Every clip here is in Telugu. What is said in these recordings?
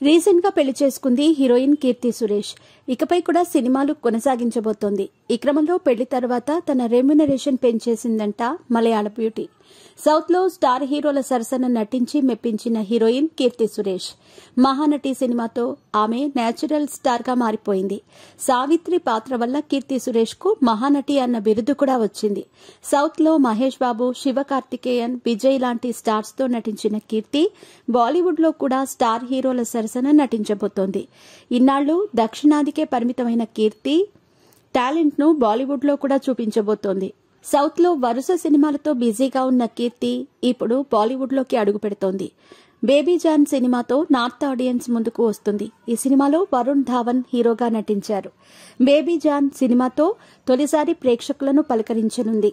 రీసెంట్ గా పెళ్లి చేసుకుంది హీరోయిన్ కీర్తి సురేష్. ఇకపై కూడా సినిమాలు కొనసాగించబోతోంది. ఈ క్రమంలో పెళ్లి తర్వాత తన రెమ్యునరేషన్ పెంచేసిందంట మలయాళ బ్యూటీ. సౌత్ లో స్టార్ హీరోల సరసన నటించి మెప్పించిన హీరోయిన్ కీర్తి సురేష్. మహానటి సినిమాతో ఆమె నేచురల్ స్టార్ గా మారిపోయింది. సావిత్రి పాత్ర వల్ల కీర్తి సురేష్ కు మహానటి అన్న బిరుదు కూడా వచ్చింది. సౌత్ లో మహేష్ బాబు, శివకార్తికేయన్, విజయ్ లాంటి స్టార్స్ తో నటించిన కీర్తి బాలీవుడ్ లో కూడా స్టార్ హీరోల సరసన నటించబోతోంది. ఇన్నాళ్లు దక్షిణాదికే పరిమితమైన కీర్తి టాలెంట్ ను బాలీవుడ్ లో కూడా చూపించబోతోంది. సౌత్ లో వరుస సినిమాలతో బిజీగా ఉన్న కీర్తి ఇప్పుడు బాలీవుడ్ లోకి అడుగు పెడుతోంది. బేబీ జాన్ సినిమాతో నార్త్ ఆడియన్స్ ముందుకు వస్తుంది. ఈ సినిమాలో వరుణ్ ధావన్ హీరోగా నటించారు. బేబీ జాన్ సినిమాతో తొలిసారి ప్రేక్షకులను పలకరించనుంది.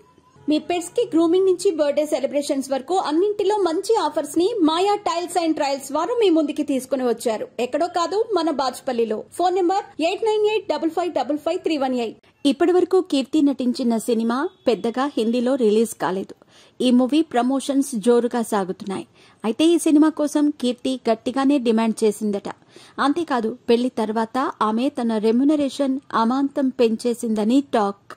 మీ పెట్స్ కి గ్రూమింగ్ నుంచి బర్త్డే సెలబ్రేషన్స్ వరకు అన్నింటిలో మంచి ఆఫర్స్ ని మాయా టైల్స్ అండ్ ట్రయల్స్ వారు మీ ముందుకి తీసుకుని వచ్చారు. ఎక్కడో కాదు, మన బాజ్పల్లిలో. Phone number 8985555318. ఇప్పటి వరకు కీర్తి నటించిన సినిమా పెద్దగా హిందీలో రిలీజ్ కాలేదు. ఈ మూవీ ప్రమోషన్స్ జోరుగా సాగుతున్నాయి. అయితే ఈ సినిమా కోసం కీర్తి గట్టిగానే డిమాండ్ చేసిందట. అంతేకాదు, పెళ్లి తర్వాత ఆమె తన రెమ్యునరేషన్ అమాంతం పెంచేసిందని టాక్.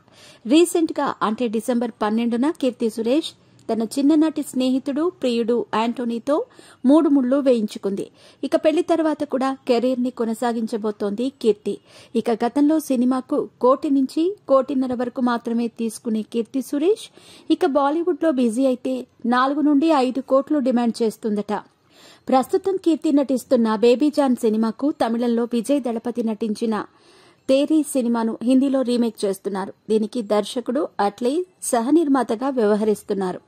రీసెంట్ గా అంటే డిసెంబర్ 12న కీర్తి సురేష్ తన చిన్ననాటి స్నేహితుడు, ప్రియుడు యాంటోనీతో 3 ముళ్లు వేయించుకుంది. ఇక పెళ్లి తర్వాత కూడా కెరీర్ ని కొనసాగించబోతోంది కీర్తి. ఇక గతంలో సినిమాకు 1 కోటి నుంచి 1.5 కోటి వరకు మాత్రమే తీసుకునే కీర్తి సురేష్ ఇక బాలీవుడ్ లో బిజీ అయితే 4 నుండి 5 కోట్లు డిమాండ్ చేస్తుందట. ప్రస్తుతం కీర్తి నటిస్తున్న బేబీ జాన్ సినిమాకు తమిళంలో విజయ్ దళపతి నటించిన తేరీ సినిమాను హిందీలో రీమేక్ చేస్తున్నారు. దీనికి దర్శకుడు అట్లీ సహ నిర్మాతగా వ్యవహరిస్తున్నారు.